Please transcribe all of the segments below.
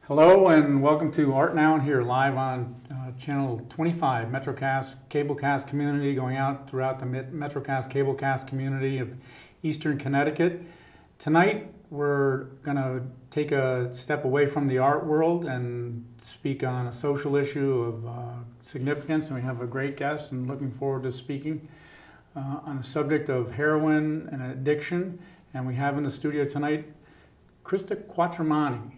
Hello and welcome to Art Now here live on channel 25, Metrocast Cablecast community, going out throughout the Metrocast Cablecast community of Eastern Connecticut. Tonight we're going to take a step away from the art world and speak on a social issue of significance, and we have a great guest and looking forward to speaking on the subject of heroin and addiction. And we have in the studio tonight Christa Quattromani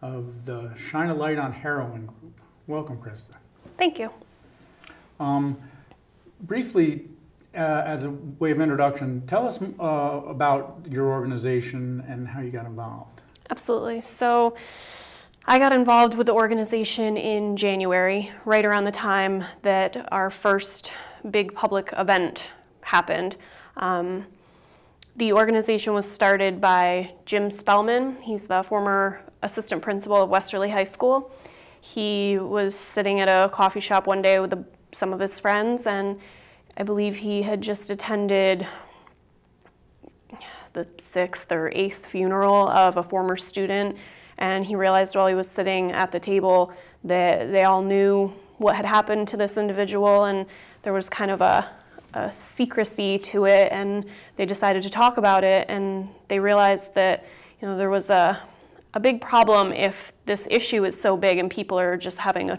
of the Shine a Light on Heroin group. Welcome, Christa. Thank you. Briefly, as a way of introduction, tell us about your organization and how you got involved. Absolutely. So I got involved with the organization in January, right around the time that our first big public event happened. The organization was started by Jim Spellman. He's the former assistant principal of Westerly High School. He was sitting at a coffee shop one day with some of his friends, and I believe he had just attended the 6th or 8th funeral of a former student, and he realized while he was sitting at the table that they all knew what had happened to this individual, and there was kind of a secrecy to it, and they decided to talk about it, and they realized that there was a big problem if this issue is so big and people are just having a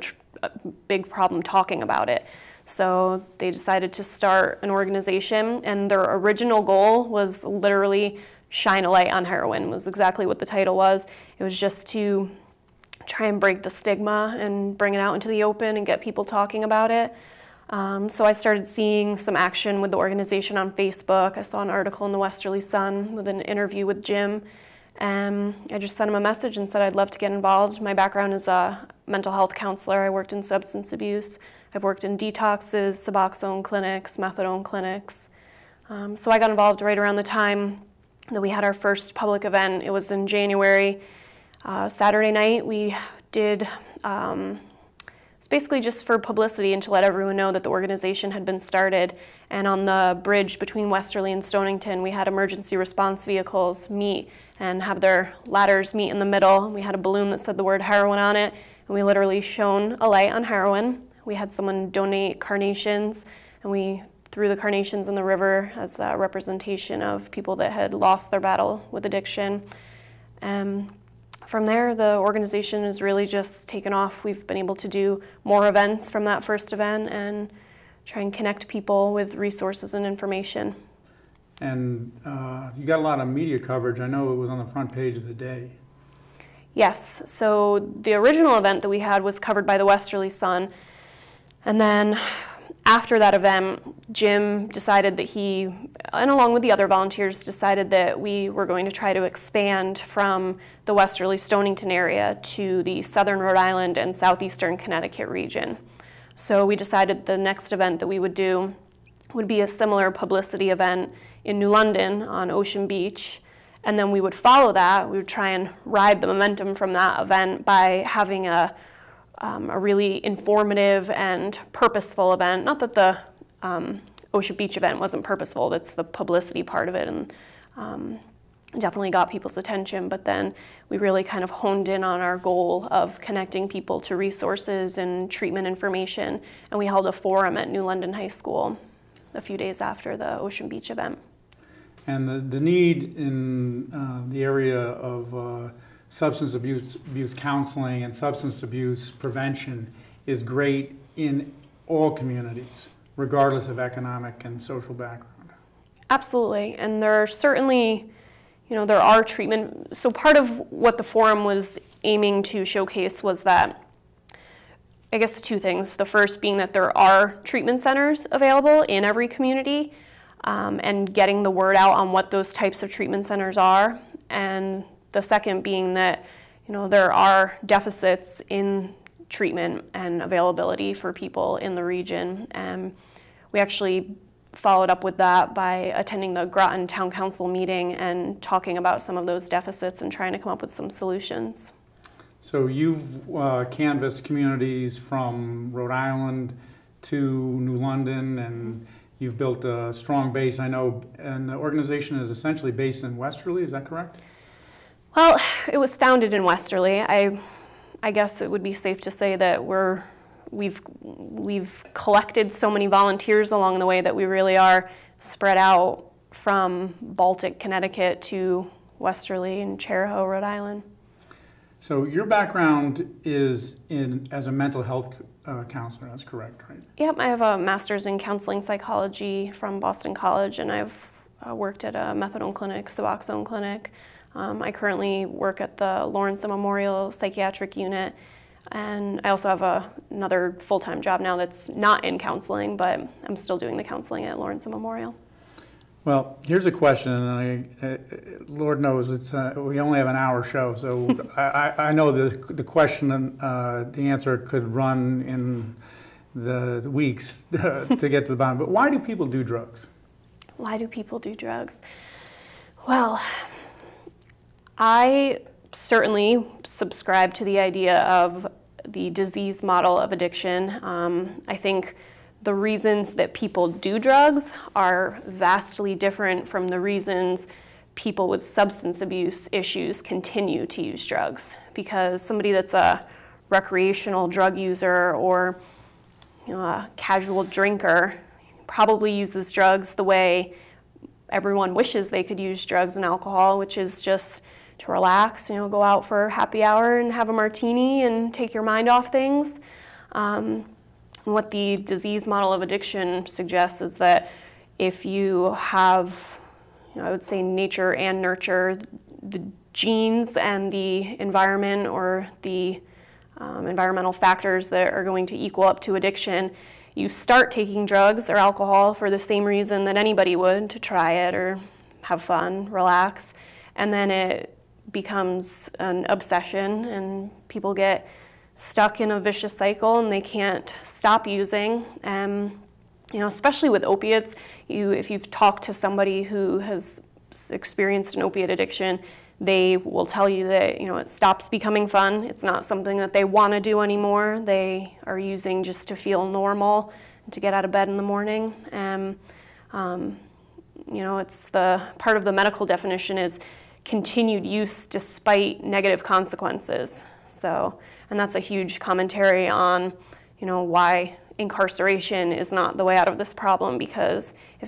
big problem talking about it. So they decided to start an organization, and their original goal was literally shine a light on heroin, was exactly what the title was. It was just to try and break the stigma and bring it out into the open and get people talking about it. So I started seeing some action with the organization on Facebook. I saw an article in the Westerly Sun with an interview with Jim. I just sent him a message and said I'd love to get involved. My background is a mental health counselor. I worked in substance abuse. I've worked in detoxes, Suboxone clinics, methadone clinics. So I got involved right around the time that we had our first public event. It was in January. Saturday night we did it's basically just for publicity and to let everyone know that the organization had been started. And on the bridge between Westerly and Stonington, we had emergency response vehicles meet and have their ladders meet in the middle. We had a balloon that said the word heroin on it, and we literally shone a light on heroin. We had someone donate carnations, and we threw the carnations in the river as a representation of people that had lost their battle with addiction. From there, the organization has really just taken off. We've been able to do more events from that first event and try and connect people with resources and information. And you got a lot of media coverage. I know it was on the front page of the day. Yes, so the original event that we had was covered by the Westerly Sun. And then after that event, Jim decided that he, and along with the other volunteers, decided that we were going to try to expand from the Westerly Stonington area to the southern Rhode Island and southeastern Connecticut region. So we decided the next event that we would do would be a similar publicity event in New London on Ocean Beach. And then we would follow that. We would try and ride the momentum from that event by having a really informative and purposeful event. Not that the Ocean Beach event wasn't purposeful, that's the publicity part of it, and definitely got people's attention, but then we really kind of honed in on our goal of connecting people to resources and treatment information, and we held a forum at New London High School a few days after the Ocean Beach event. And the need in the area of substance abuse counseling and substance abuse prevention is great in all communities, regardless of economic and social background. Absolutely, and there are certainly, there are treatment. So part of what the forum was aiming to showcase was that, I guess, two things. The first being that there are treatment centers available in every community, and getting the word out on what those types of treatment centers are, and the second being that, there are deficits in treatment and availability for people in the region. And we actually followed up with that by attending the Groton Town Council meeting and talking about some of those deficits and trying to come up with some solutions. So you've canvassed communities from Rhode Island to New London, and you've built a strong base, I know, and the organization is essentially based in Westerly, is that correct? Well, it was founded in Westerly. I guess it would be safe to say that we've collected so many volunteers along the way that we really are spread out from Baltic, Connecticut to Westerly and Chariho, Rhode Island. So your background is as a mental health counselor, that's correct, right? Yep, I have a master's in counseling psychology from Boston College, and I've worked at a methadone clinic, Suboxone clinic. I currently work at the Lawrence Memorial Psychiatric Unit, and I also have another full-time job now that's not in counseling, but I'm still doing the counseling at Lawrence Memorial. Well, here's a question, and Lord knows we only have an hour show, so I know the question and the answer could run in the weeks to get to the bottom. But why do people do drugs? Why do people do drugs? Well, I certainly subscribe to the idea of the disease model of addiction. I think the reasons that people do drugs are vastly different from the reasons people with substance abuse issues continue to use drugs. Because somebody that's a recreational drug user or a casual drinker probably uses drugs the way everyone wishes they could use drugs and alcohol, which is just to relax, go out for happy hour and have a martini and take your mind off things. What the disease model of addiction suggests is that if you have, I would say nature and nurture, the genes and the environment or the environmental factors that are going to equal up to addiction, you start taking drugs or alcohol for the same reason that anybody would, to try it or have fun, relax, and then it becomes an obsession and people get stuck in a vicious cycle and they can't stop using. Especially with opiates, if you've talked to somebody who has experienced an opiate addiction, they will tell you that it stops becoming fun. It's not something that they want to do anymore. They are using just to feel normal and to get out of bed in the morning. It's the part of the medical definition is continued use despite negative consequences. And that's a huge commentary on, why incarceration is not the way out of this problem, because if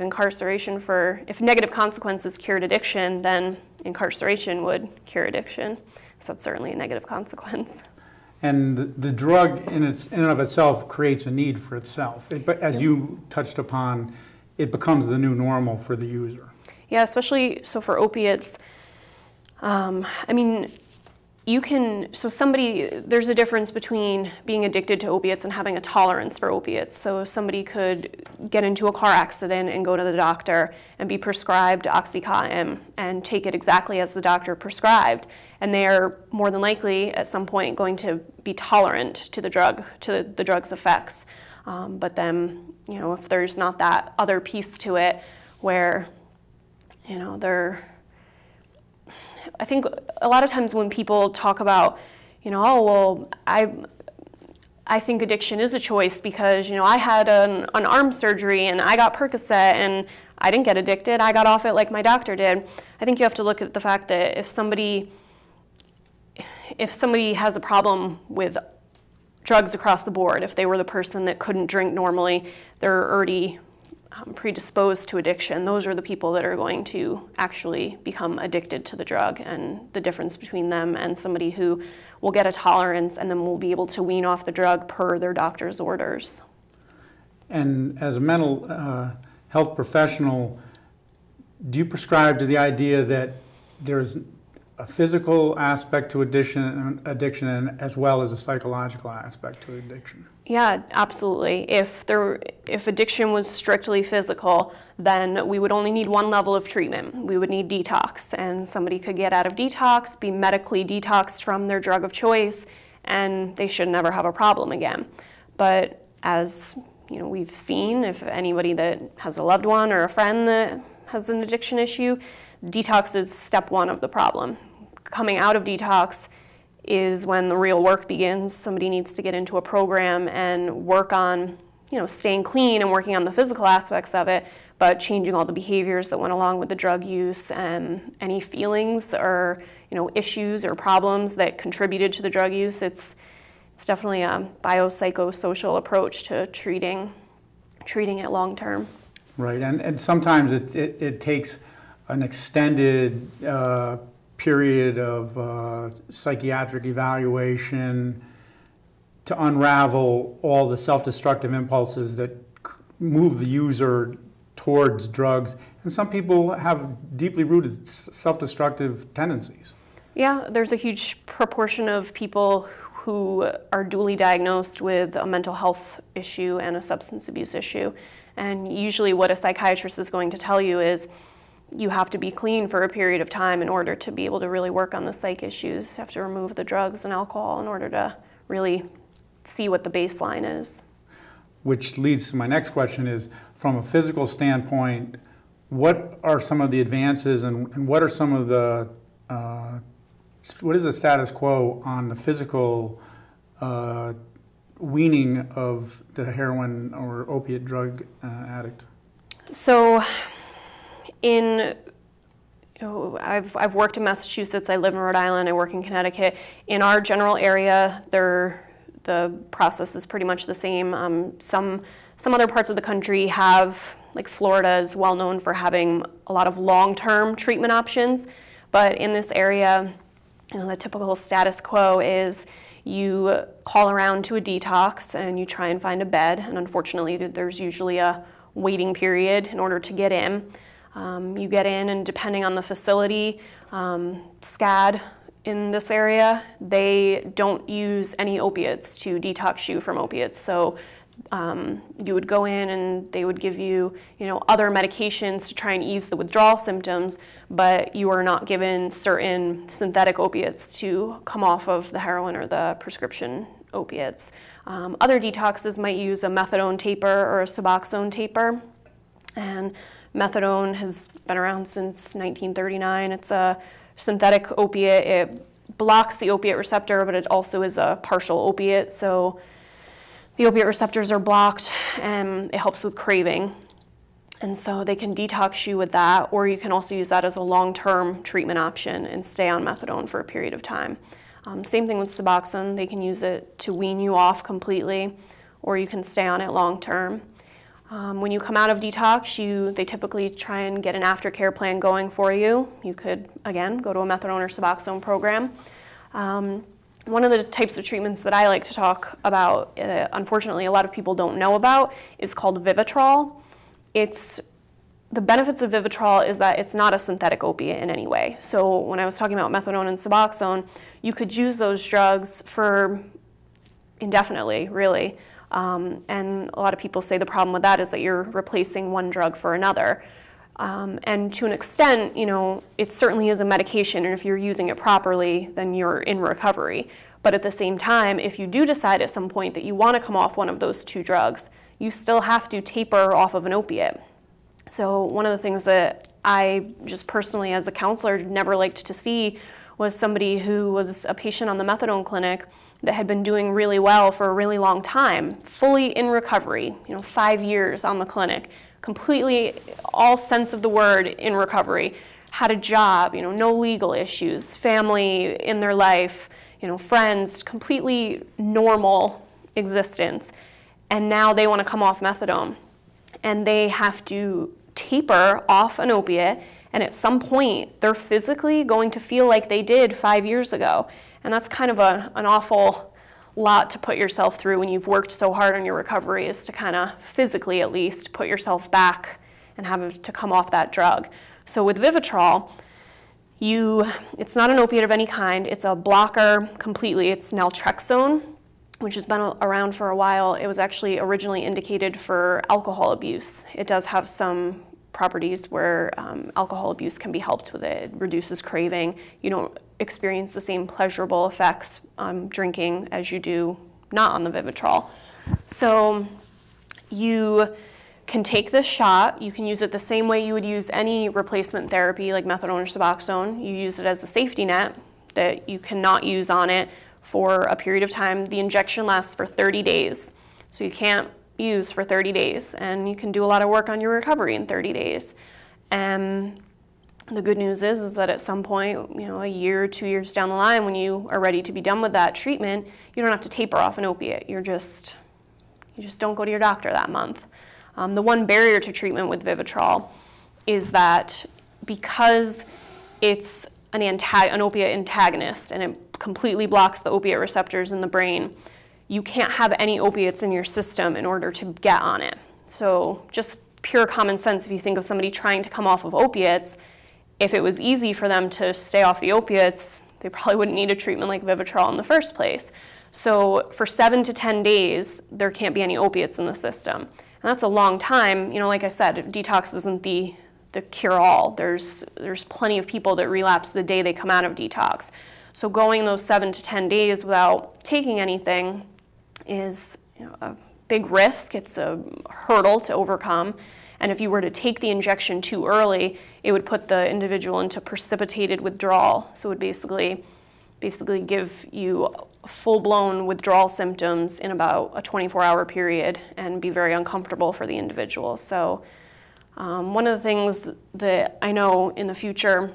negative consequences cured addiction, then incarceration would cure addiction. So that's certainly a negative consequence. And the drug in and of itself creates a need for itself. But as you touched upon, it becomes the new normal for the user. Yeah, especially so for opiates. There's a difference between being addicted to opiates and having a tolerance for opiates. So somebody could get into a car accident and go to the doctor and be prescribed Oxycontin and take it exactly as the doctor prescribed. And they are more than likely at some point going to be tolerant to the drug's effects. But then, if there's not that other piece to it where, I think a lot of times when people talk about, I think addiction is a choice because, I had an arm surgery and I got Percocet and I didn't get addicted. I got off it like my doctor did. I think you have to look at the fact that if somebody has a problem with drugs across the board, if they were the person that couldn't drink normally, they're already predisposed to addiction, those are the people that are going to actually become addicted to the drug. And the difference between them and somebody who will get a tolerance and then will be able to wean off the drug per their doctor's orders. And as a mental health professional, do you prescribe to the idea that there's a physical aspect to addiction and as well as a psychological aspect to addiction? Yeah, absolutely. If addiction was strictly physical, then we would only need one level of treatment. We would need detox, and somebody could get out of detox, be medically detoxed from their drug of choice, and they should never have a problem again. But as we've seen, if anybody that has a loved one or a friend that has an addiction issue, detox is step one of the problem. Coming out of detox is when the real work begins. Somebody needs to get into a program and work on, staying clean and working on the physical aspects of it, but changing all the behaviors that went along with the drug use and any feelings or, issues or problems that contributed to the drug use. It's definitely a biopsychosocial approach to treating it long term. Right, and sometimes it takes an extended period of psychiatric evaluation to unravel all the self-destructive impulses that move the user towards drugs. And some people have deeply rooted self-destructive tendencies. Yeah, there's a huge proportion of people who are dually diagnosed with a mental health issue and a substance abuse issue. And usually what a psychiatrist is going to tell you is you have to be clean for a period of time in order to be able to really work on the psych issues. You have to remove the drugs and alcohol in order to really see what the baseline is. Which leads to my next question is, from a physical standpoint, what are some of the advances and what are some of the, what is the status quo on the physical weaning of the heroin or opiate drug addict? So I've worked in Massachusetts, I live in Rhode Island, I work in Connecticut. In our general area, the process is pretty much the same. Some other parts of the country have, like Florida is well known for having a lot of long-term treatment options, but in this area, the typical status quo is you call around to a detox and you try and find a bed, and unfortunately there's usually a waiting period in order to get in. You get in, and depending on the facility, SCAD in this area, they don't use any opiates to detox you from opiates. So you would go in and they would give you, other medications to try and ease the withdrawal symptoms, but you are not given certain synthetic opiates to come off of the heroin or the prescription opiates. Other detoxes might use a methadone taper or a Suboxone taper, and methadone has been around since 1939. It's a synthetic opiate. It blocks the opiate receptor, but it also is a partial opiate. So the opiate receptors are blocked, and it helps with craving. And so they can detox you with that, or you can also use that as a long-term treatment option and stay on methadone for a period of time. Same thing with Suboxone. They can use it to wean you off completely, or you can stay on it long-term. When you come out of detox, they typically try and get an aftercare plan going for you. You could, again, go to a methadone or Suboxone program. One of the types of treatments that I like to talk about, unfortunately a lot of people don't know about, is called Vivitrol. The benefits of Vivitrol is that it's not a synthetic opiate in any way. So when I was talking about methadone and Suboxone, you could use those drugs for indefinitely, really. And a lot of people say the problem with that is that you're replacing one drug for another. And to an extent, it certainly is a medication, and if you're using it properly, then you're in recovery. But at the same time, if you do decide at some point that you want to come off one of those two drugs, you still have to taper off of an opiate. So one of the things that I just personally as a counselor never liked to see was somebody who was a patient on the methadone clinic that had been doing really well for a really long time, fully in recovery, 5 years on the clinic, completely, all sense of the word, in recovery, had a job, no legal issues, family in their life, friends, completely normal existence. And now they want to come off methadone. And they have to taper off an opiate, and at some point, they're physically going to feel like they did 5 years ago. And that's kind of an awful lot to put yourself through when you've worked so hard on your recovery, is to kind of physically at least put yourself back and have to come off that drug. So with Vivitrol, it's not an opiate of any kind. It's a blocker completely. It's naltrexone, which has been around for a while. It was actually originally indicated for alcohol abuse. It does have some properties where alcohol abuse can be helped with it. It reduces craving. You don't experience the same pleasurable effects drinking as you do not on the Vivitrol. So you can take this shot. You can use it the same way you would use any replacement therapy like methadone or Suboxone. You use it as a safety net that you cannot use on it for a period of time. The injection lasts for 30 days. So you can't use for 30 days, and you can do a lot of work on your recovery in 30 days. And The good news is that at some point, a year, 2 years down the line, when you are ready to be done with that treatment, you don't have to taper off an opiate. You just don't go to your doctor that month. The one barrier to treatment with Vivitrol is that because it's an opiate antagonist and it completely blocks the opiate receptors in the brain, you can't have any opiates in your system in order to get on it. So just pure common sense, if you think of somebody trying to come off of opiates, if it was easy for them to stay off the opiates, they probably wouldn't need a treatment like Vivitrol in the first place. So for 7 to 10 days, there can't be any opiates in the system. And that's a long time. Like I said, detox isn't the cure-all. There's plenty of people that relapse the day they come out of detox. So going those 7 to 10 days without taking anything is a big risk. It's a hurdle to overcome. And if you were to take the injection too early, it would put the individual into precipitated withdrawal. So it would basically give you full-blown withdrawal symptoms in about a 24-hour period and be very uncomfortable for the individual. So one of the things that I know in the future,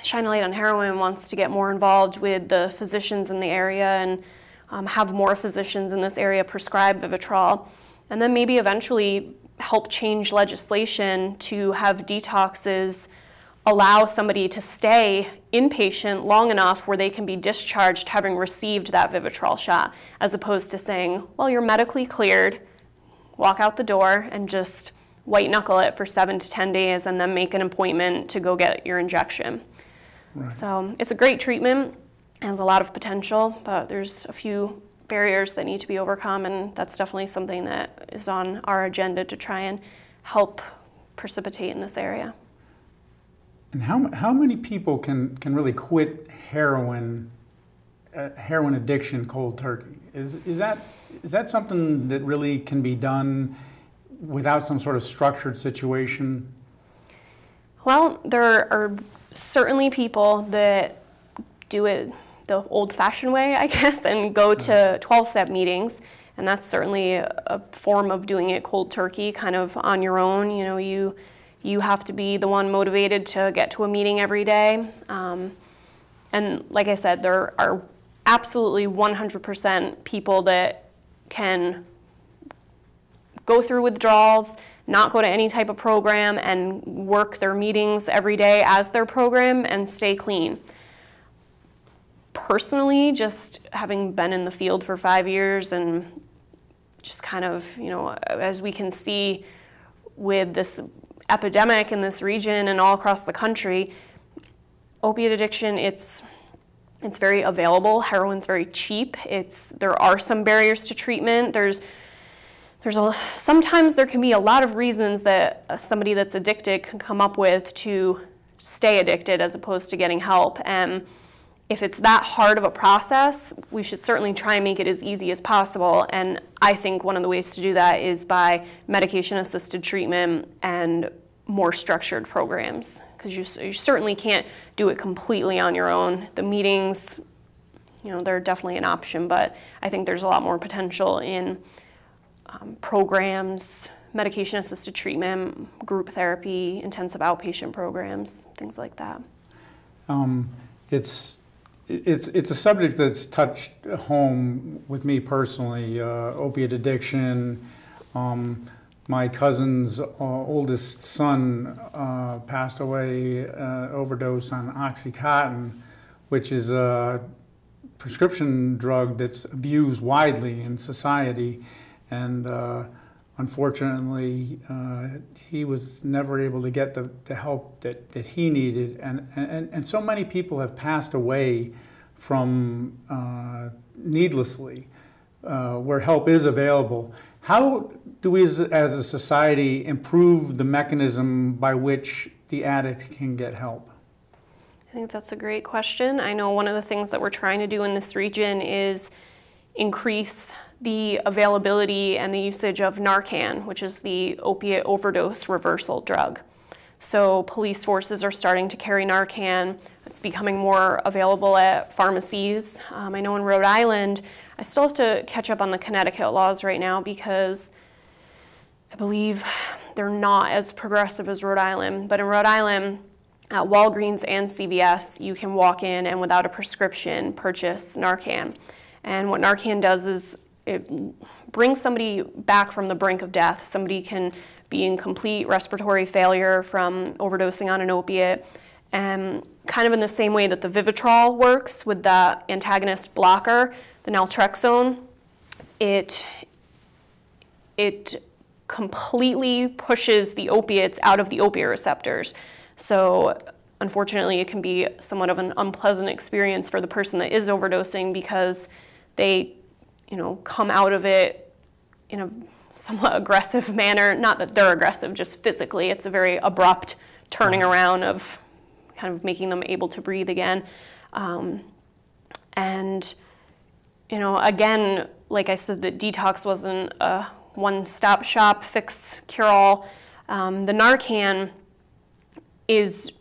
Shine a Light on Heroin wants to get more involved with the physicians in the area and have more physicians in this area prescribe Vivitrol, and then maybe eventually help change legislation to have detoxes allow somebody to stay inpatient long enough where they can be discharged having received that Vivitrol shot, as opposed to saying, well, you're medically cleared, walk out the door and just white knuckle it for 7 to 10 days and then make an appointment to go get your injection. Right. So it's a great treatment, has a lot of potential, but there's a few barriers that need to be overcome, and that's definitely something that is on our agenda to try and help precipitate in this area. And how many people can really quit heroin addiction cold turkey? Is that something that really can be done without some sort of structured situation? Well, there are certainly people that do it the old-fashioned way, I guess, and go to 12-step meetings, and that's certainly a form of doing it cold turkey, kind of on your own. You have to be the one motivated to get to a meeting every day. And like I said, there are absolutely 100% people that can go through withdrawals, not go to any type of program, and work their meetings every day as their program and stay clean. Personally, just having been in the field for 5 years and just kind of, as we can see with this epidemic in this region and all across the country, opiate addiction, it's very available. Heroin's very cheap. There are some barriers to treatment. Sometimes there can be a lot of reasons that somebody that's addicted can come up with to stay addicted as opposed to getting help. And if it's that hard of a process, we should certainly try and make it as easy as possible. And I think one of the ways to do that is by medication-assisted treatment and more structured programs, because you certainly can't do it completely on your own. The meetings, they're definitely an option, but I think there's a lot more potential in programs, medication-assisted treatment, group therapy, intensive outpatient programs, things like that. It's a subject that's touched home with me personally, opiate addiction. My cousin's oldest son passed away overdose on Oxycontin, which is a prescription drug that's abused widely in society. And unfortunately, he was never able to get the help that he needed. And so many people have passed away from needlessly, where help is available. How do we as a society improve the mechanism by which the addict can get help? I think that's a great question. I know one of the things that we're trying to do in this region is increase the availability and the usage of Narcan, which is the opiate overdose reversal drug. So police forces are starting to carry Narcan. It's becoming more available at pharmacies. I know in Rhode Island, I still have to catch up on the Connecticut laws right now because I believe they're not as progressive as Rhode Island. But in Rhode Island, at Walgreens and CVS, you can walk in and without a prescription purchase Narcan. And what Narcan does is it brings somebody back from the brink of death. Somebody can be in complete respiratory failure from overdosing on an opiate. And kind of in the same way that the Vivitrol works with the antagonist blocker, the naltrexone, it completely pushes the opiates out of the opiate receptors. So unfortunately, it can be somewhat of an unpleasant experience for the person that is overdosing because they, come out of it in a somewhat aggressive manner. Not that they're aggressive, just physically. It's a very abrupt turning around of kind of making them able to breathe again. And, again, like I said, the detox wasn't a one-stop shop, fix, cure-all. The Narcan is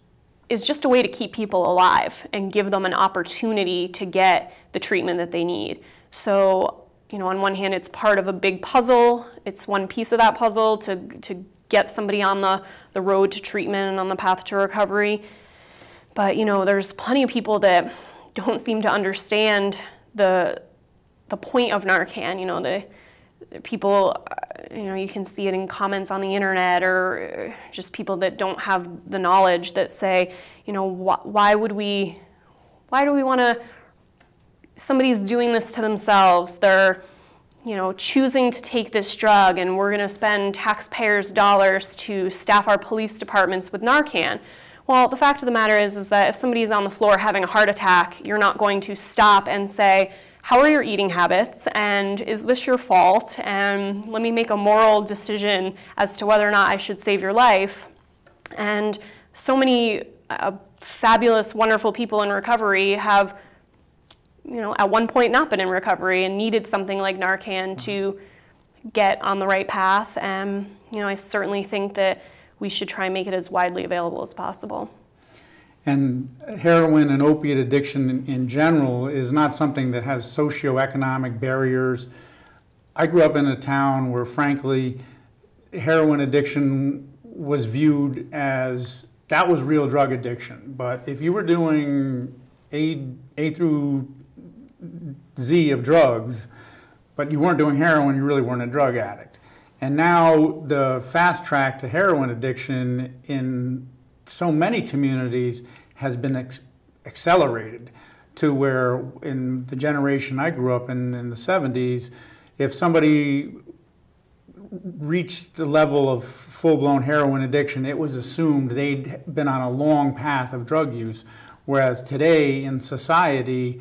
just a way to keep people alive and give them an opportunity to get the treatment that they need. So, on one hand, it's part of a big puzzle. It's one piece of that puzzle to get somebody on the road to treatment and on the path to recovery. But, there's plenty of people that don't seem to understand the point of Narcan. The people, you can see it in comments on the internet or just people that don't have the knowledge that say, why do we want to, somebody's doing this to themselves. They're, choosing to take this drug and we're going to spend taxpayers' dollars to staff our police departments with Narcan. Well, the fact of the matter is that if somebody's on the floor having a heart attack, you're not going to stop and say, how are your eating habits, and is this your fault, and let me make a moral decision as to whether or not I should save your life. And so many fabulous, wonderful people in recovery have, at one point not been in recovery and needed something like Narcan to get on the right path. And, I certainly think that we should try and make it as widely available as possible. And heroin and opiate addiction in general is not something that has socioeconomic barriers. I grew up in a town where, frankly, heroin addiction was viewed as, that was real drug addiction. But if you were doing A through Z of drugs, but you weren't doing heroin, you really weren't a drug addict. And now the fast track to heroin addiction in so many communities has been accelerated to where in the generation I grew up in the 70s, if somebody reached the level of full-blown heroin addiction, it was assumed they'd been on a long path of drug use. Whereas today in society,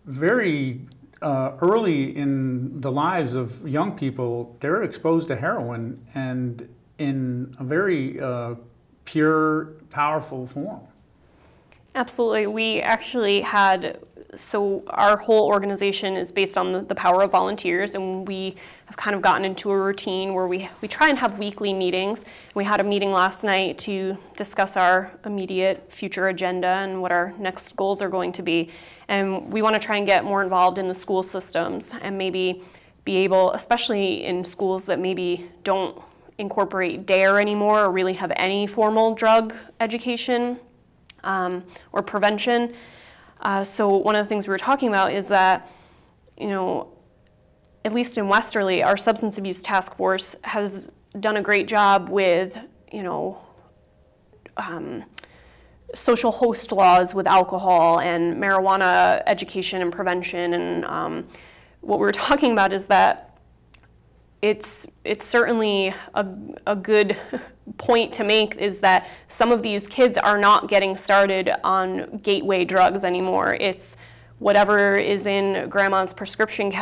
very early in the lives of young people, they're exposed to heroin and in a very pure, powerful form. Absolutely. We actually had, so our whole organization is based on the power of volunteers, and we have kind of gotten into a routine where we try and have weekly meetings. We had a meeting last night to discuss our immediate future agenda and what our next goals are going to be. And we want to try and get more involved in the school systems and maybe be able, especially in schools that maybe don't incorporate DARE anymore or really have any formal drug education or prevention. So one of the things we were talking about is that, at least in Westerly, our substance abuse task force has done a great job with, social host laws with alcohol and marijuana education and prevention. And what we were talking about is that it's certainly a good point to make is that some of these kids are not getting started on gateway drugs anymore. It's whatever is in grandma's prescription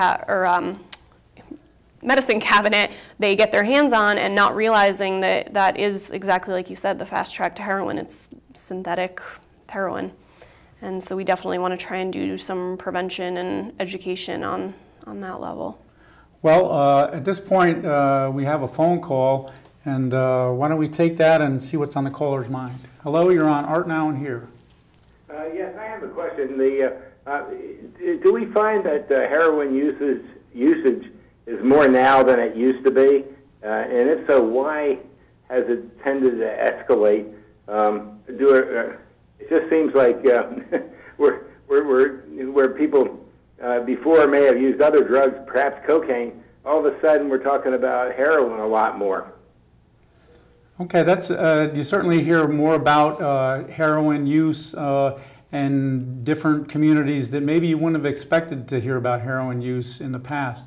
medicine cabinet they get their hands on, and not realizing that that is exactly like you said, the fast track to heroin. It's synthetic heroin. And so we definitely want to try and do some prevention and education on that level. Well, at this point, we have a phone call, and why don't we take that and see what's on the caller's mind. Hello, you're on Art Now and Here. Yes, I have a question. Do we find that heroin usage is more now than it used to be? And if so, why has it tended to escalate it just seems like where people before may have used other drugs, perhaps cocaine, all of a sudden we're talking about heroin a lot more. Okay, that's you certainly hear more about heroin use in different communities that maybe you wouldn't have expected to hear about heroin use in the past.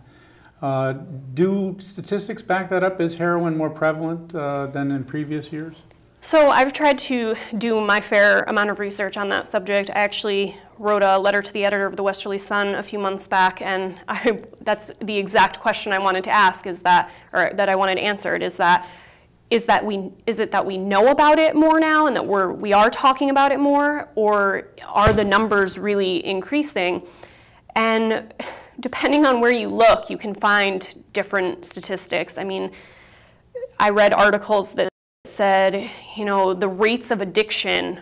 Do statistics back that up? Is heroin more prevalent than in previous years? So I've tried to do my fair amount of research on that subject. I actually wrote a letter to the editor of the Westerly Sun a few months back, and that's the exact question I wanted to ask, that I wanted answered, is it that we know about it more now and that we are talking about it more, or are the numbers really increasing? And depending on where you look, you can find different statistics. I mean, I read articles that said, the rates of addiction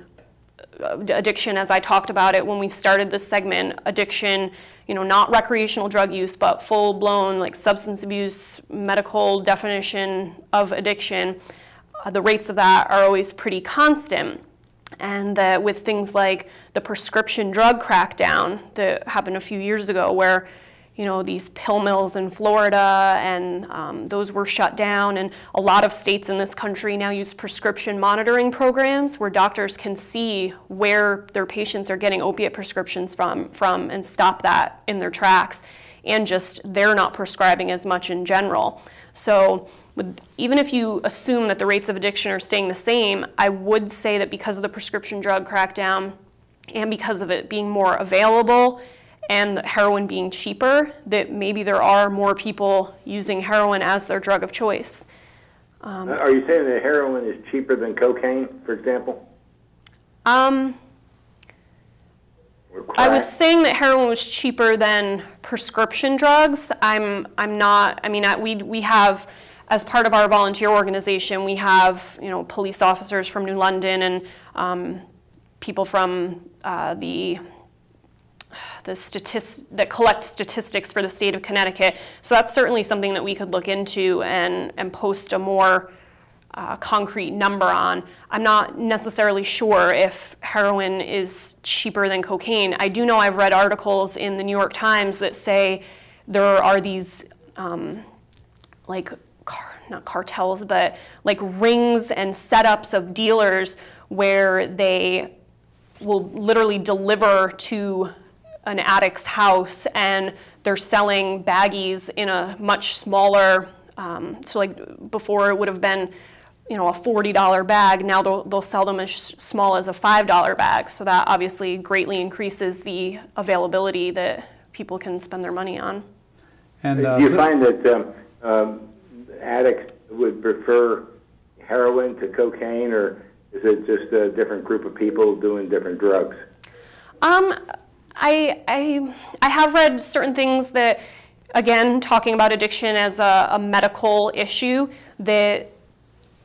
as I talked about it when we started this segment, addiction, not recreational drug use, but full-blown like substance abuse, medical definition of addiction, the rates of that are always pretty constant. And that with things like the prescription drug crackdown that happened a few years ago where these pill mills in Florida, and those were shut down. And a lot of states in this country now use prescription monitoring programs where doctors can see where their patients are getting opiate prescriptions from and stop that in their tracks. And just they're not prescribing as much in general. So even if you assume that the rates of addiction are staying the same, I would say that because of the prescription drug crackdown and because of it being more available, and heroin being cheaper, that maybe there are more people using heroin as their drug of choice. Are you saying that heroin is cheaper than cocaine, for example? I was saying that heroin was cheaper than prescription drugs. I'm not. I mean, we have, as part of our volunteer organization, we have police officers from New London and people from that collect statistics for the state of Connecticut. So that's certainly something that we could look into and post a more concrete number on. I'm not necessarily sure if heroin is cheaper than cocaine. I do know I've read articles in the New York Times that say there are these not cartels, but like rings and setups of dealers where they will literally deliver to an addict's house, and they're selling baggies in a much smaller, so like before it would have been, a $40 bag, now they'll sell them as small as a $5 bag. So that obviously greatly increases the availability that people can spend their money on. And do you find that addicts would prefer heroin to cocaine, or is it just a different group of people doing different drugs? I have read certain things that, again, talking about addiction as a medical issue, that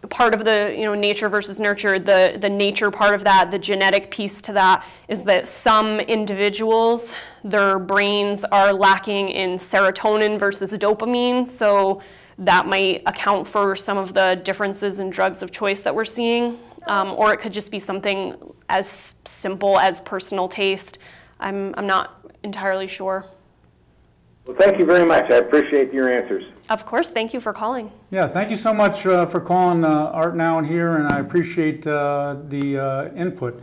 part of the nature versus nurture, the nature part of that, the genetic piece to that, is that some individuals, their brains are lacking in serotonin versus dopamine, so that might account for some of the differences in drugs of choice that we're seeing, or it could just be something as simple as personal taste. I'm not entirely sure. Well, thank you very much. I appreciate your answers. Of course. Thank you for calling. Yeah, thank you so much for calling Art Now and Here, and I appreciate the input.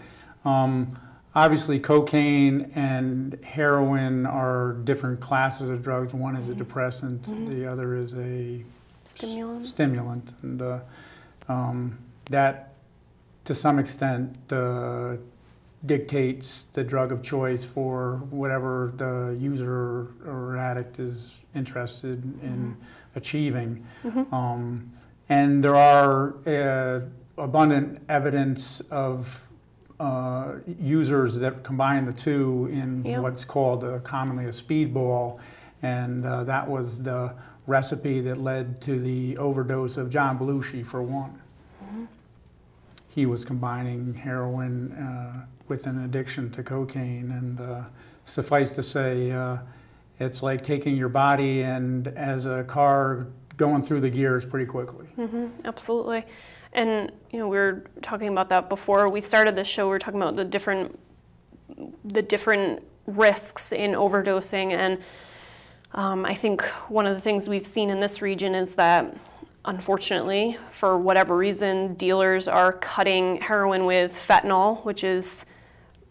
Obviously, cocaine and heroin are different classes of drugs. One is a depressant, the other is a stimulant. And that, to some extent, dictates the drug of choice for whatever the user or addict is interested in achieving. And there are abundant evidence of users that combine the two in what's called commonly a speedball, and that was the recipe that led to the overdose of John Belushi, for one. He was combining heroin with an addiction to cocaine, and suffice to say, it's like taking your body and as a car going through the gears pretty quickly. Absolutely. And we were talking about that before we started this show. We were talking about the different risks in overdosing, and I think one of the things we've seen in this region is that, unfortunately, for whatever reason, dealers are cutting heroin with fentanyl, which is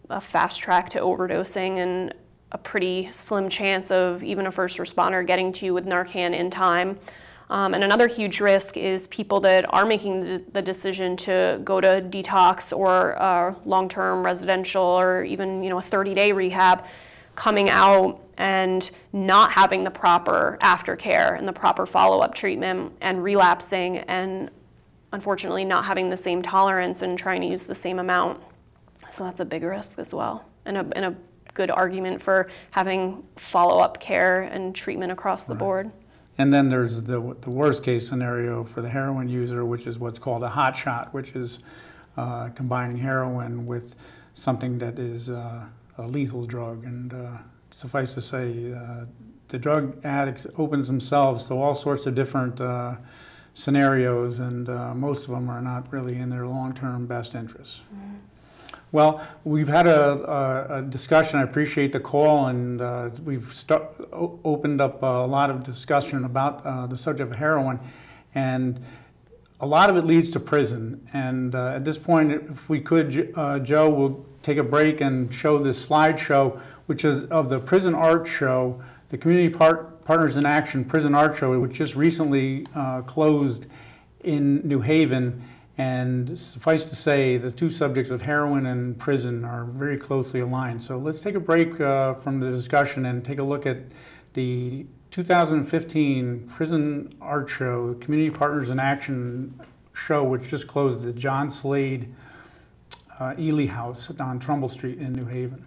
a fast track to overdosing and a pretty slim chance of even a first responder getting to you with Narcan in time. And another huge risk is people that are making the decision to go to detox or long-term residential or even a 30-day rehab, coming out and not having the proper aftercare and the proper follow-up treatment and relapsing and unfortunately not having the same tolerance and trying to use the same amount. So that's a big risk as well, and a good argument for having follow-up care and treatment across the board. And then there's the worst case scenario for the heroin user, which is what's called a hot shot, which is combining heroin with something that is a lethal drug. And suffice to say, the drug addict opens themselves to all sorts of different scenarios, and most of them are not really in their long-term best interests. Mm-hmm. Well, we've had a discussion. I appreciate the call, and we've opened up a lot of discussion about the subject of heroin, and a lot of it leads to prison. And at this point, if we could, Joe, we'll take a break and show this slideshow, which is of the Prison Art Show, the Community Partners in Action Prison Art Show, which just recently closed in New Haven. And suffice to say, the two subjects of heroin and prison are very closely aligned. So let's take a break from the discussion and take a look at the 2015 Prison Art Show, Community Partners in Action show, which just closed at the John Slade Ely House on Trumbull Street in New Haven.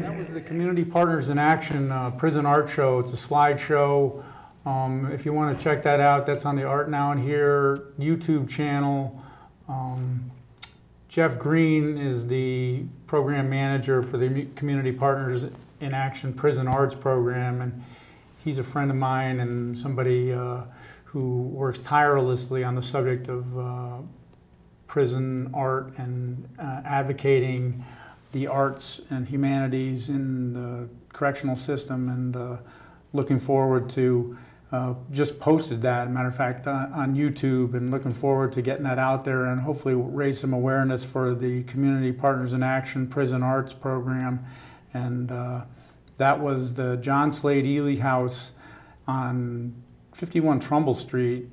That was the Community Partners in Action Prison Art Show. It's a slideshow. If you want to check that out, that's on the Art Now and Here YouTube channel. Jeff Green is the program manager for the Community Partners in Action Prison Arts program, and he's a friend of mine and somebody who works tirelessly on the subject of prison art and advocating the arts and humanities in the correctional system, and looking forward to just posted that, matter of fact, on YouTube, and looking forward to getting that out there and hopefully raise some awareness for the Community Partners in Action Prison Arts program. And that was the John Slade Ely House on 51 Trumbull Street,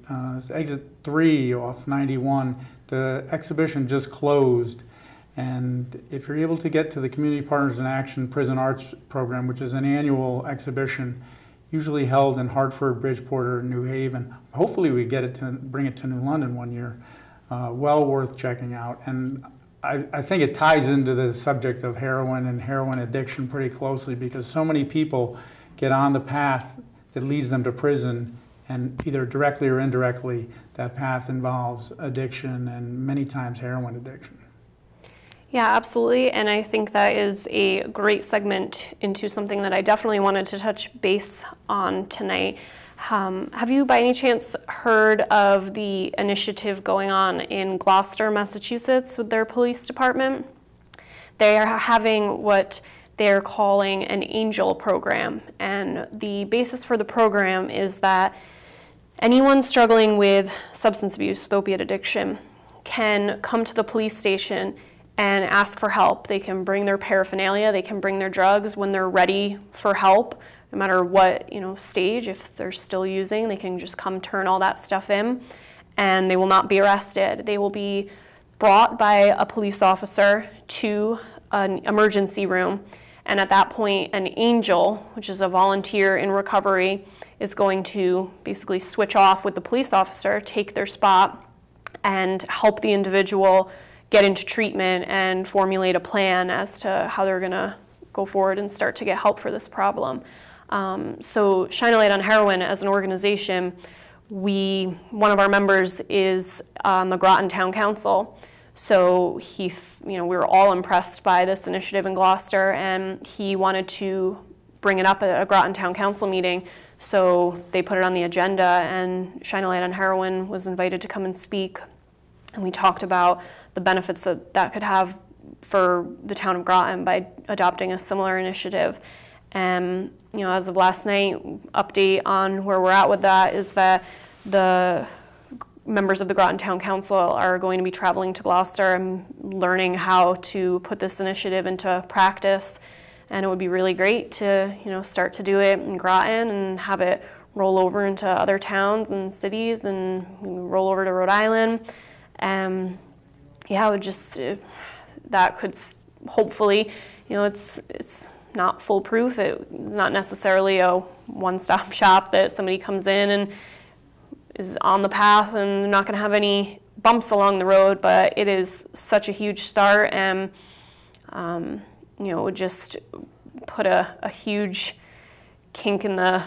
exit 3 off 91. The exhibition just closed. And if you're able to get to the Community Partners in Action Prison Arts program, which is an annual exhibition, usually held in Hartford, Bridgeport, or New Haven. Hopefully we get it to bring it to New London one year. Well worth checking out. And I think it ties into the subject of heroin and heroin addiction pretty closely, because so many people get on the path that leads them to prison, and either directly or indirectly, that path involves addiction, and many times heroin addiction. Yeah, absolutely, and I think that is a great segment into something that I definitely wanted to touch base on tonight. Have you by any chance heard of the initiative going on in Gloucester, Massachusetts with their police department? They are having what they're calling an ANGEL program, and the basis for the program is that anyone struggling with substance abuse, with opiate addiction, can come to the police station and ask for help. They can bring their paraphernalia, they can bring their drugs when they're ready for help, no matter what stage. If they're still using, they can just come turn all that stuff in, and they will not be arrested. They will be brought by a police officer to an emergency room, and at that point, an ANGEL, which is a volunteer in recovery, is going to basically switch off with the police officer, take their spot, and help the individual get into treatment and formulate a plan as to how they're going to go forward and start to get help for this problem. So Shine a Light on Heroin as an organization, one of our members is on the Groton Town Council. So we were all impressed by this initiative in Gloucester, and he wanted to bring it up at a Groton Town Council meeting. So they put it on the agenda, and Shine a Light on Heroin was invited to come and speak. And we talked about the benefits that could have for the town of Groton by adopting a similar initiative. And as of last night, update on where we're at with that is that the members of the Groton Town Council are going to be traveling to Gloucester and learning how to put this initiative into practice. And it would be really great to start to do it in Groton and have it roll over into other towns and cities and roll over to Rhode Island. Yeah, it would just, that could hopefully, it's not foolproof. It's not necessarily a one-stop shop that somebody comes in and is on the path and they're not going to have any bumps along the road, but it is such a huge start, and it would just put a huge kink in the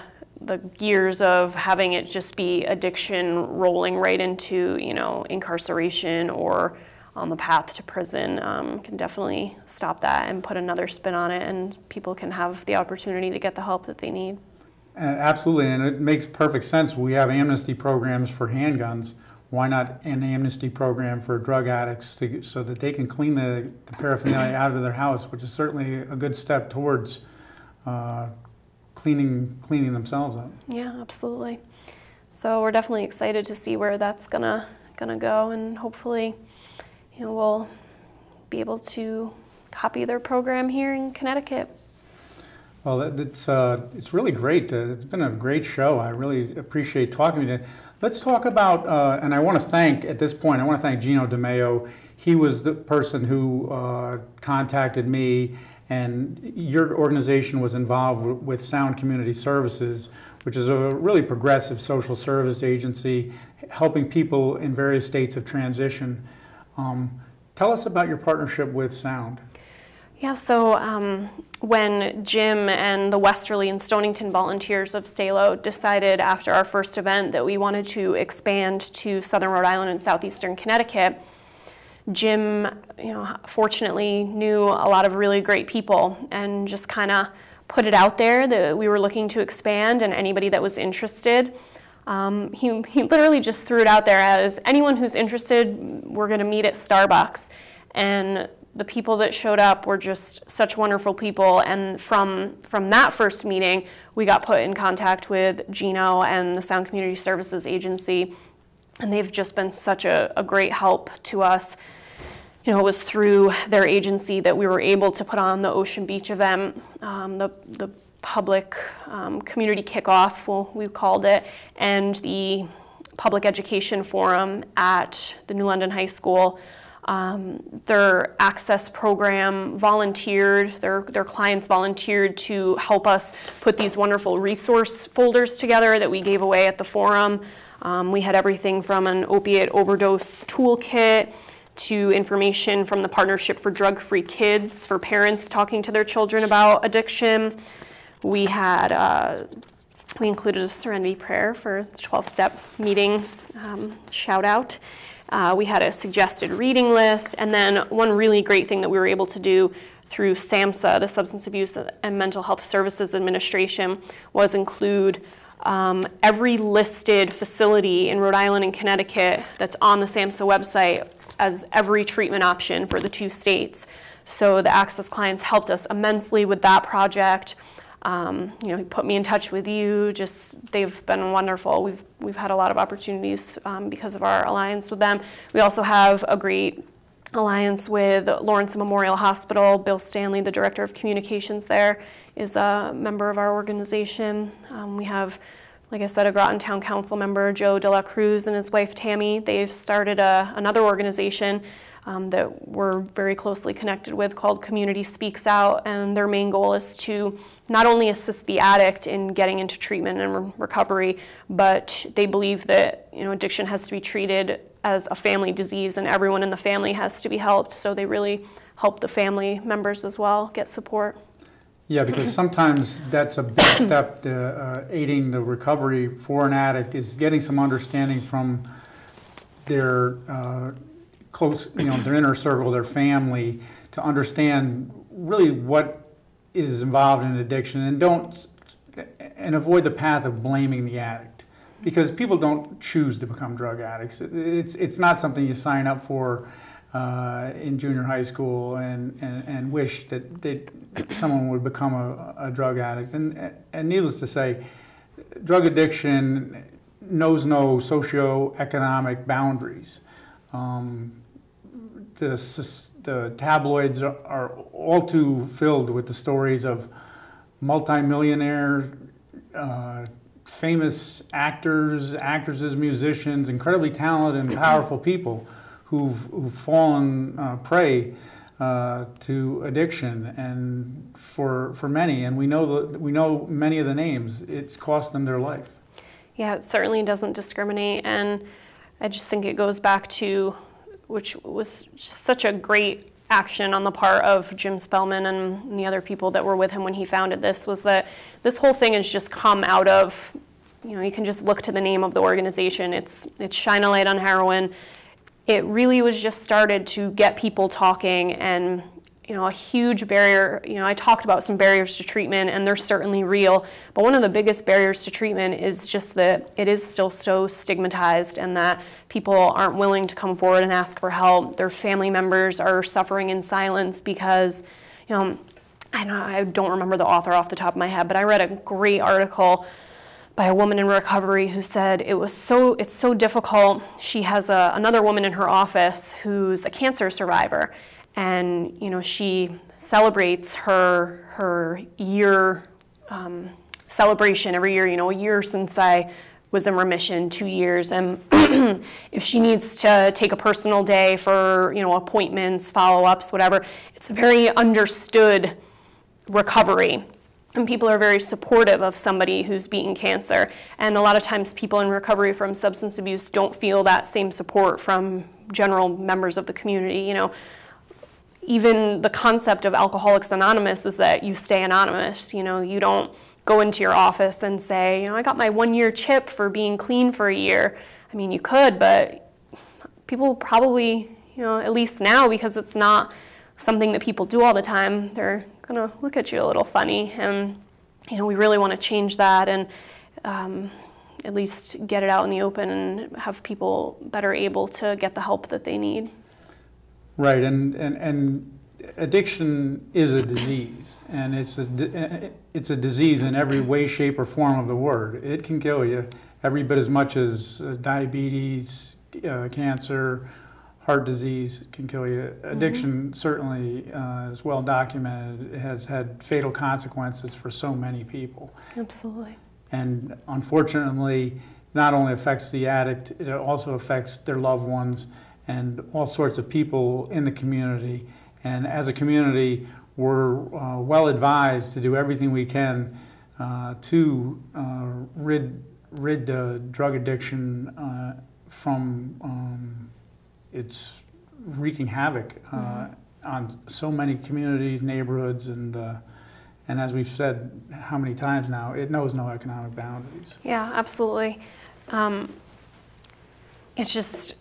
gears of having it just be addiction rolling right into, you know, incarceration or on the path to prison, can definitely stop that and put another spin on it, and people can have the opportunity to get the help that they need. Absolutely, and it makes perfect sense. We have amnesty programs for handguns. Why not an amnesty program for drug addicts so that they can clean the paraphernalia out of their house, which is certainly a good step towards cleaning themselves up. Yeah, absolutely. So we're definitely excited to see where that's gonna go, and hopefully, you know, we'll be able to copy their program here in Connecticut. Well, it's really great. It's been a great show. I really appreciate talking to you. Let's talk about, and I want to thank, at this point, I want to thank Gino DeMeo. He was the person who contacted me, and your organization was involved with Sound Community Services, which is a really progressive social service agency helping people in various states of transition. Tell us about your partnership with Sound. Yeah, so when Jim and the Westerly and Stonington volunteers of SALO decided after our first event that we wanted to expand to Southern Rhode Island and Southeastern Connecticut, Jim, you know, fortunately knew a lot of really great people and just kind of put it out there that we were looking to expand, and anybody that was interested. He literally just threw it out there as, anyone who's interested, we're going to meet at Starbucks. And the people that showed up were just such wonderful people, and from that first meeting, we got put in contact with Gino and the Sound Community Services Agency, and they've just been such a great help to us. You know, it was through their agency that we were able to put on the Ocean Beach event, the public community kickoff, well, we called it, and the public education forum at the New London High School. Their access program volunteered, their clients volunteered to help us put these wonderful resource folders together that we gave away at the forum. We had everything from an opiate overdose toolkit to information from the Partnership for Drug-Free Kids for parents talking to their children about addiction. We had, we included a serenity prayer for the 12-step meeting shout out. We had a suggested reading list, and then one really great thing that we were able to do through SAMHSA, the Substance Abuse and Mental Health Services Administration, was include every listed facility in Rhode Island and Connecticut that's on the SAMHSA website as every treatment option for the two states. So the Access clients helped us immensely with that project. You know, he put me in touch with you. They've been wonderful. We've had a lot of opportunities because of our alliance with them. We also have a great alliance with Lawrence Memorial Hospital. Bill Stanley, the director of communications there, is a member of our organization. We have, like I said, a Groton Town Council member, Joe De La Cruz, and his wife Tammy. They've started another organization that we're very closely connected with called Community Speaks Out, and their main goal is to not only assist the addict in getting into treatment and recovery, but they believe that, you know, addiction has to be treated as a family disease and everyone in the family has to be helped, so they really help the family members as well get support. Yeah, because sometimes that's a big step to aiding the recovery for an addict, is getting some understanding from their close, you know, their inner circle, their family, to understand really what is involved in addiction, and avoid the path of blaming the addict, because people don't choose to become drug addicts. It's not something you sign up for in junior high school and wish that someone would become a drug addict. And needless to say, drug addiction knows no socioeconomic boundaries. The tabloids are all too filled with the stories of multimillionaires, famous actors, actresses, musicians, incredibly talented and powerful people who've fallen prey to addiction, and for many, and we know many of the names, it's cost them their life. Yeah, it certainly doesn't discriminate, and I just think it goes back to, which was such a great action on the part of Jim Spellman and the other people that were with him when he founded this was that this whole thing has just come out of, you can just look to the name of the organization. It's Shine a Light on Heroin. It really was just started to get people talking, and a huge barrier, I talked about some barriers to treatment, and they're certainly real, but one of the biggest barriers to treatment is just that it is still so stigmatized, and that people aren't willing to come forward and ask for help. Their family members are suffering in silence because, I don't remember the author off the top of my head, but I read a great article by a woman in recovery who said it's so difficult. She has another woman in her office who's a cancer survivor, and she celebrates her year celebration every year. A year since I was in remission, 2 years, and if she needs to take a personal day for appointments, follow-ups, whatever, it's a very understood recovery. And people are very supportive of somebody who's beaten cancer. And a lot of times people in recovery from substance abuse don't feel that same support from general members of the community. Even the concept of Alcoholics Anonymous is that you stay anonymous. You don't go into your office and say, I got my 1-year chip for being clean for a year. I mean, you could, but people probably, at least now, because it's not something that people do all the time, they're gonna look at you a little funny. And we really want to change that, and at least get it out in the open and have people better able to get the help that they need. Right, and addiction is a disease, and it's a disease in every way, shape, or form of the word. It can kill you every bit as much as diabetes, cancer, heart disease can kill you. Addiction certainly is well documented. It has had fatal consequences for so many people. Absolutely. And unfortunately, not only affects the addict, it also affects their loved ones and all sorts of people in the community. And as a community, we're well advised to do everything we can to rid drug addiction from it's wreaking havoc on so many communities, neighborhoods, and as we've said how many times now, it knows no economic boundaries. Yeah, absolutely. It's just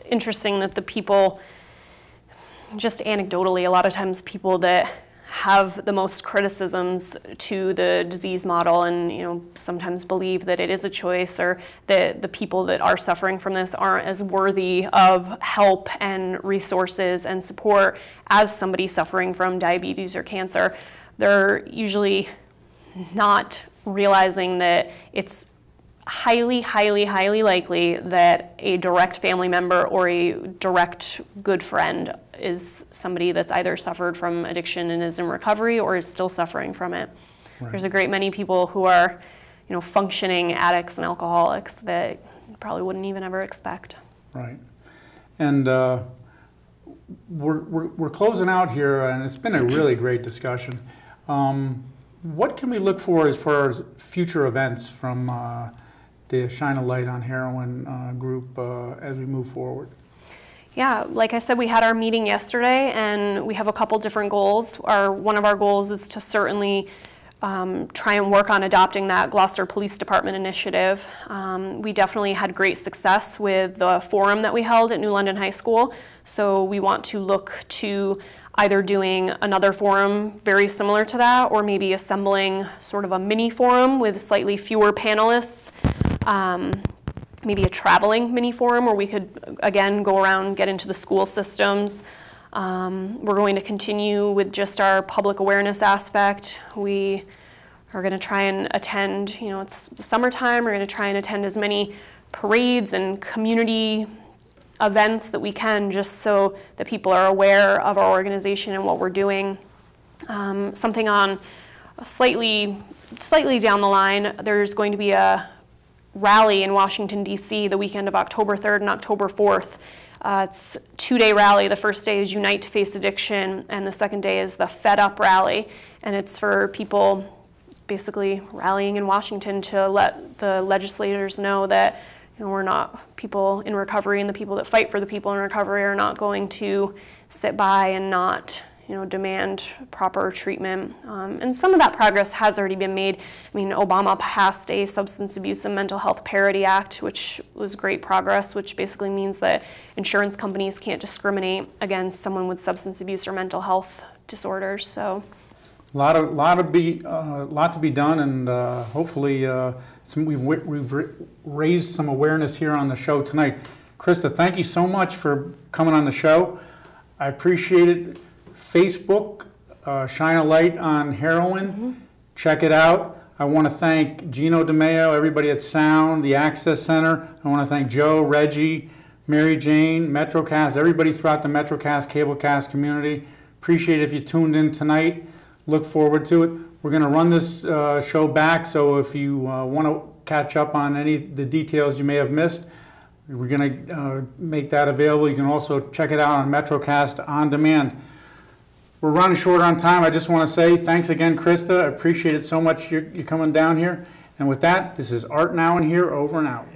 interesting that the people, just anecdotally, a lot of times people that have the most criticisms to the disease model and sometimes believe that it is a choice, or that the people that are suffering from this aren't as worthy of help and resources and support as somebody suffering from diabetes or cancer. They're usually not realizing that it's highly, highly, highly likely that a direct family member or a direct good friend is somebody that's either suffered from addiction and is in recovery or is still suffering from it. Right. There's a great many people who are, functioning addicts and alcoholics that you probably wouldn't even ever expect. Right. And we're closing out here, and it's been a really great discussion. What can we look for as far as future events from the Shine a Light on Heroin group as we move forward? Yeah, like I said, we had our meeting yesterday, and we have a couple different goals. One of our goals is to certainly try and work on adopting that Gloucester Police Department initiative. We definitely had great success with the forum that we held at New London High School, so we want to look to either doing another forum very similar to that, or maybe assembling sort of a mini forum with slightly fewer panelists. Maybe a traveling mini forum where we could, again, go around, get into the school systems. We're going to continue with just our public awareness aspect. We are going to try and attend, it's the summertime, we're going to try and attend as many parades and community events that we can, just so that people are aware of our organization and what we're doing. Something on slightly down the line, there's going to be a rally in Washington, D.C. the weekend of October 3rd and October 4th. It's a 2-day rally. The first day is Unite to Face Addiction, and the second day is the Fed Up rally. And it's for people basically rallying in Washington to let the legislators know that we're not people in recovery, and the people that fight for the people in recovery are not going to sit by and not demand proper treatment. And some of that progress has already been made. I mean, Obama passed a Substance Abuse and Mental Health Parity Act, which was great progress, which basically means that insurance companies can't discriminate against someone with substance abuse or mental health disorders. So, a lot to be done, and hopefully we've raised some awareness here on the show tonight. Christa, thank you so much for coming on the show. I appreciate it. Facebook, shine a light on heroin. Mm-hmm. Check it out. I want to thank Gino DeMeo, everybody at Sound, the Access Center. I want to thank Joe, Reggie, Mary Jane, MetroCast, everybody throughout the MetroCast, Cablecast community. Appreciate it if you tuned in tonight. Look forward to it. We're going to run this show back, so if you want to catch up on any of the details you may have missed, we're going to make that available. You can also check it out on MetroCast on demand. We're running short on time. I just want to say thanks again, Christa. I appreciate it so much you coming down here. And with that, this is Art Now and Here, over and out.